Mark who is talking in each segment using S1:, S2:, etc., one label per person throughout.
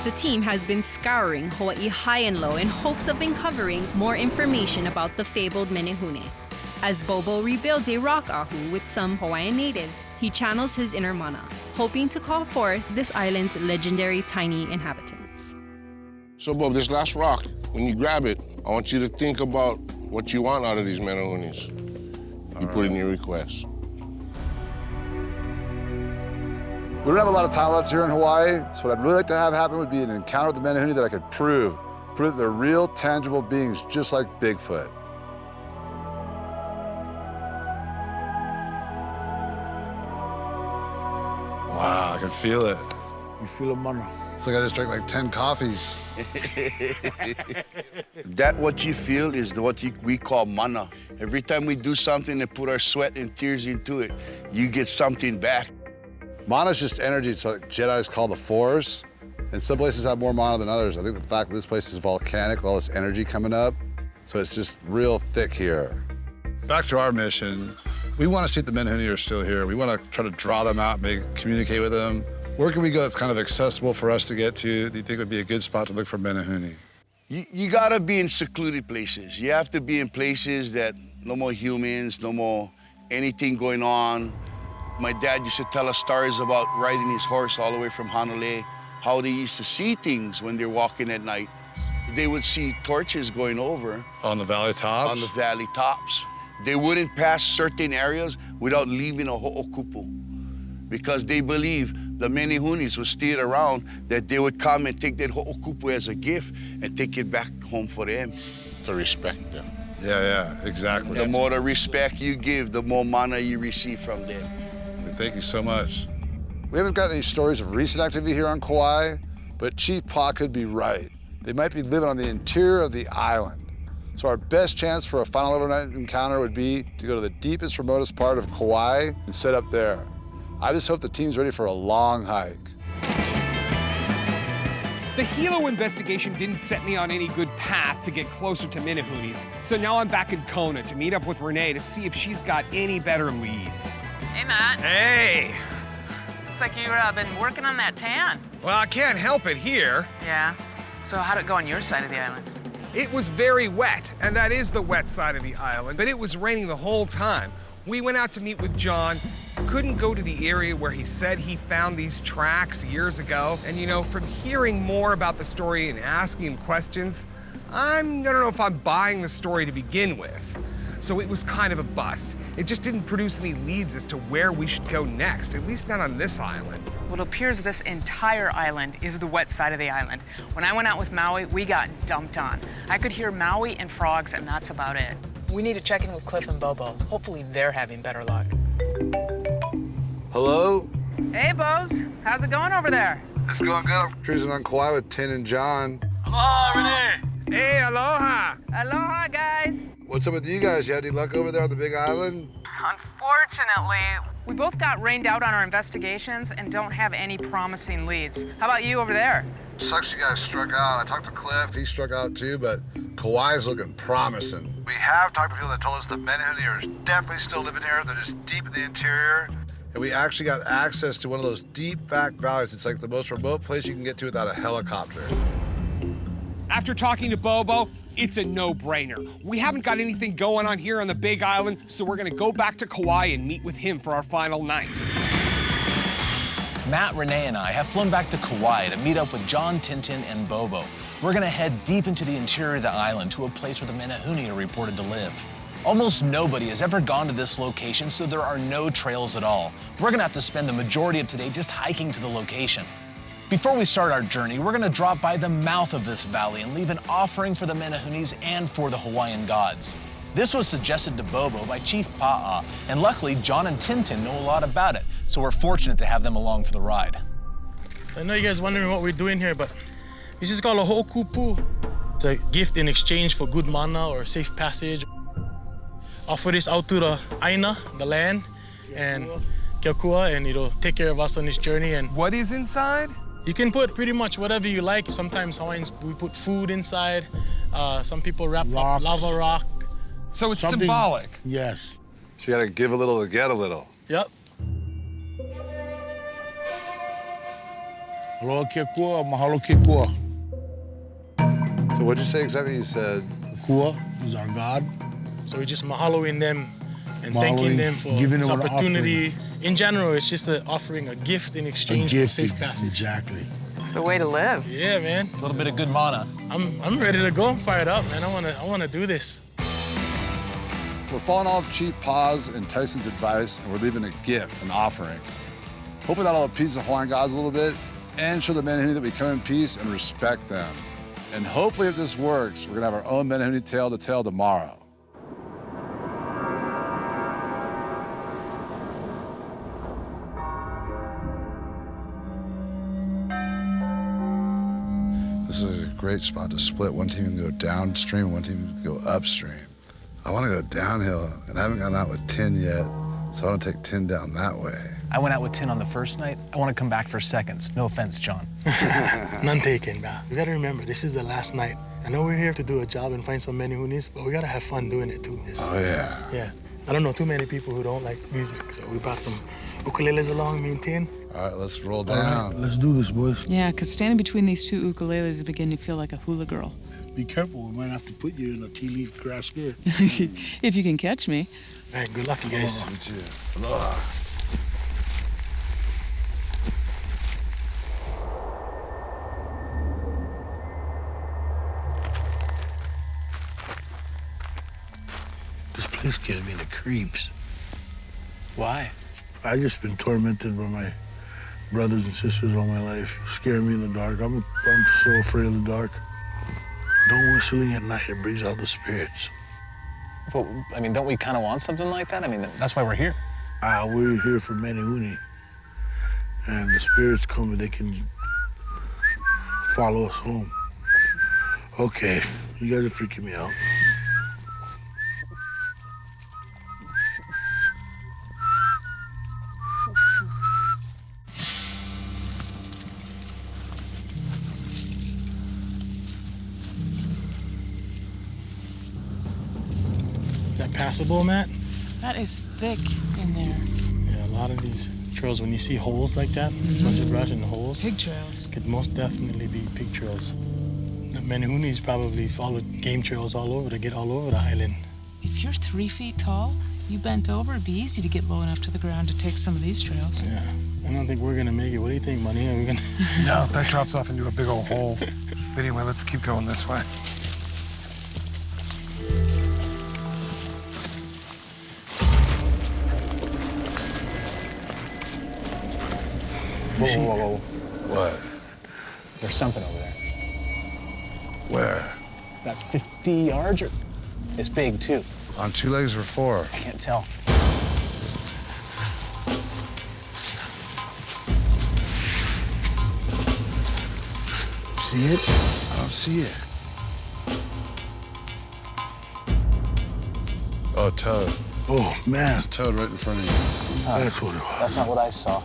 S1: The team has been scouring Hawaii high and low in hopes of uncovering more information about the fabled Menehune. As Bobo rebuilds a rock ahu with some Hawaiian natives, he channels his inner mana, hoping to call forth this island's legendary tiny inhabitants.
S2: So, Bob, this last rock, when you grab it, I want you to think about what you want out of these Menehunes. You put in your request.
S3: We don't have a lot of time left here in Hawaii, so what I'd really like to have happen would be an encounter with the Menehune that I could prove that they're real, tangible beings, just like Bigfoot. Wow, I can feel it.
S4: You feel a mana.
S3: It's like I just drank like 10 coffees.
S5: That what you feel is what we call mana. Every time we do something and put our sweat and tears into it, you get something back.
S3: Mana's just energy. It's like Jedi's call the Force. And some places have more mana than others. I think the fact that this place is volcanic, all this energy coming up, so it's just real thick here. Back to our mission. We want to see if the Menehune are still here. We want to try to draw them out, communicate with them. Where can we go that's kind of accessible for us to get to? Do you think would be a good spot to look for Menehune?
S5: You gotta be in secluded places. You have to be in places that no more humans, no more anything going on. My dad used to tell us stories about riding his horse all the way from Honolulu, how they used to see things when they're walking at night. They would see torches going over.
S3: On the valley tops?
S5: On the valley tops. They wouldn't pass certain areas without leaving a ho'okupu, because they believe the Menehunes would steer around, that they would come and take that ho'okupu as a gift and take it back home for them.
S2: To respect them.
S3: Yeah, exactly.
S5: The more the respect you give, the more mana you receive from them.
S3: Thank you so much. We haven't got any stories of recent activity here on Kauai, but Chief Pa could be right. They might be living on the interior of the island. So our best chance for a final overnight encounter would be to go to the deepest, remotest part of Kauai and set up there. I just hope the team's ready for a long hike.
S6: The Hilo investigation didn't set me on any good path to get closer to Menehunes, so now I'm back in Kona to meet up with Ranae to see if she's got any better leads.
S7: Hey, Matt.
S6: Hey!
S7: Looks like you've been working on that tan.
S6: Well, I can't help it here.
S7: Yeah? So how'd it go on your side of the island?
S6: It was very wet, and that is the wet side of the island, but it was raining the whole time. We went out to meet with John, couldn't go to the area where he said he found these tracks years ago. And you know, from hearing more about the story and asking him questions, I don't know if I'm buying the story to begin with. So it was kind of a bust. It just didn't produce any leads as to where we should go next, at least not on this island.
S7: Well, it appears this entire island is the wet side of the island. When I went out with Maui, we got dumped on. I could hear Maui and frogs, and that's about it. We need to check in with Cliff and Bobo. Hopefully they're having better luck.
S3: Hello?
S7: Hey, Bobs. How's it going over there?
S3: It's going good. I'm cruising on Kauai with Tin and John.
S6: Aloha, Renee. Hey, aloha.
S7: Aloha, guys.
S3: What's up with you guys? You had any luck over there on the Big Island?
S7: Unfortunately, we both got rained out on our investigations and don't have any promising leads. How about you over there?
S3: Sucks you guys struck out. I talked to Cliff. He struck out too, but Kauai's looking promising. We have talked to people that told us the Menehune are definitely still living here. They're just deep in the interior. And we actually got access to one of those deep back valleys. It's like the most remote place you can get to without a helicopter.
S6: After talking to Bobo, it's a no-brainer. We haven't got anything going on here on the Big Island, so we're gonna go back to Kauai and meet with him for our final night.
S8: Matt, Renee, and I have flown back to Kauai to meet up with John, Tintin, and Bobo. We're gonna head deep into the interior of the island to a place where the Menehune are reported to live. Almost nobody has ever gone to this location, so there are no trails at all. We're gonna have to spend the majority of today just hiking to the location. Before we start our journey, we're gonna drop by the mouth of this valley and leave an offering for the Menehunes and for the Hawaiian gods. This was suggested to Bobo by Chief Pa'a, and luckily John and Tintin know a lot about it, so we're fortunate to have them along for the ride.
S9: I know you guys wondering what we're doing here, but this is called a ho'okupu. It's a gift in exchange for good mana or safe passage. Offer this out to the aina, the land, and Keokua, and it'll take care of us on this journey. And
S6: what is inside?
S9: You can put pretty much whatever you like. Sometimes Hawaiians, we put food inside. Some people wrap up lava rock.
S6: So it's symbolic?
S4: Yes.
S3: So you gotta give a little to get a little.
S9: Yep.
S5: Aloha ke kua, mahalo ke kua.
S3: So what'd you say exactly? You said
S4: Kua is our God.
S9: So we're just mahaloing them and
S4: Mahaloing,
S9: thanking them for
S4: giving
S9: this
S4: them an
S9: opportunity. In general, it's just offering a gift in exchange for safe passage.
S4: Exactly.
S7: It's the way to live.
S9: Yeah, man.
S8: A little bit of good mana.
S9: I'm ready to go. I'm fired up, man. I wanna do this.
S3: we're falling off Chief Paz and Tyson's advice, and we're leaving a gift, an offering. Hopefully that'll appease the Hawaiian gods a little bit and show the Menehune that we come in peace and respect them. And hopefully if this works, we're gonna have our own Menehune tale to tell tomorrow. This is a great spot to split. One team can go downstream, one team can go upstream. I want to go downhill, and I haven't gone out with 10 yet, so I want to take 10 down that way.
S8: I went out with 10 on the first night. I want to come back for seconds. No offense, John.
S9: None taken, man. We gotta remember, this is the last night. I know we're here to do a job and find some Menehunes, but we gotta have fun doing it too.
S3: Oh, yeah.
S9: Yeah. I don't know too many people who don't like music, so we brought some ukuleles along, me and Tin.
S3: All right, let's roll
S4: All
S3: down.
S4: right, let's do this, boys.
S10: Yeah, because standing between these two ukuleles is beginning to feel like a hula girl.
S4: Be careful, we might have to put you in a tea leaf grass skirt.
S10: If you can catch me.
S9: All right, good luck, you guys.
S3: Me too. Aloha.
S4: This place gives me the creeps.
S9: Why?
S4: I just been tormented by my brothers and sisters all my life. Scare me in the dark. I'm so afraid of the dark. No whistling at night. It brings out the spirits.
S8: But, I mean, don't we kind of want something like that? I mean, that's why we're here.
S4: We're here for Menehune. And the spirits come and they can follow us home. Okay, you guys are freaking me out.
S9: That passable, Matt?
S10: That is thick in there.
S9: Yeah, a lot of these trails, when you see holes like that, a bunch of brush in the holes,
S10: Pig trails.
S9: could most definitely be pig trails. The Menehunes probably followed game trails all over to get all over the island.
S10: If you're 3 feet tall, you bent over, it'd be easy to get low enough to the ground to take some of these trails.
S9: Yeah, I don't think we're gonna make it. What do you think, Money? Are we gonna?
S6: No, that drops off into a big old hole. But anyway, let's keep going this way.
S8: Whoa, whoa, whoa, whoa.
S3: What?
S8: There's something over there.
S3: Where?
S8: About 50 yards or... It's big, too.
S3: On 2 legs or 4?
S8: I can't tell.
S4: See it?
S3: I don't see it. Oh, toad.
S4: Oh, man.
S3: It's a toad right in front of you.
S4: That's what it was.
S8: That's not what I saw.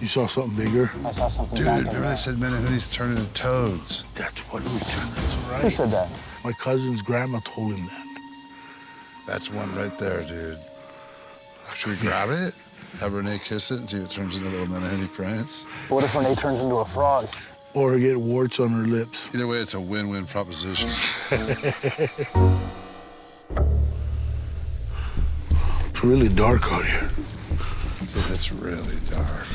S4: You saw something bigger?
S8: I saw something
S3: Dude,
S8: back there.
S3: remember they said Menehunes turn into toads?
S4: That's what we done. That's right.
S8: Who said that?
S4: My cousin's grandma told him that.
S3: That's one right there, dude. Should we grab it? Have Renee kiss it and see if it turns into a little Menehune prince?
S8: What if Renee turns into a frog?
S4: Or get warts on her lips.
S3: Either way, it's a win-win proposition.
S4: It's really dark out here.
S3: Dude, it's really dark.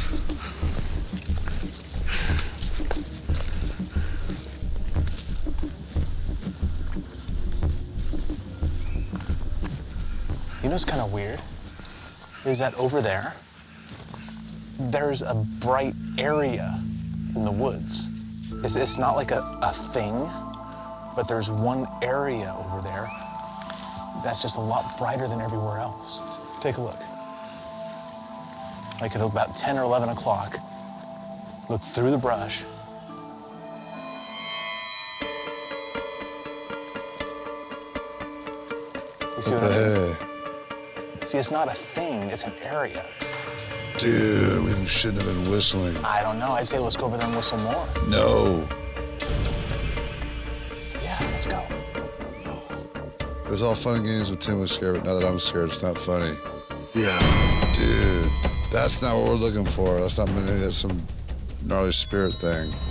S8: You know what's kind of weird? Is that over there, there's a bright area in the woods. It's not like a thing, but there's one area over there that's just a lot brighter than everywhere else. Take a look. Like at about 10 or 11 o'clock, look through the brush. You see what I mean?
S3: Hey,
S8: See, it's not a thing, it's an area.
S3: dude, we shouldn't have been whistling.
S8: I don't know, I'd say let's go over there and whistle more.
S3: No.
S8: Yeah, let's go.
S3: It was all fun and games when Tim was scared, but now that I'm scared, it's not funny.
S4: Yeah.
S3: Dude, that's not what we're looking for. That's not Menehune, that's some gnarly spirit thing.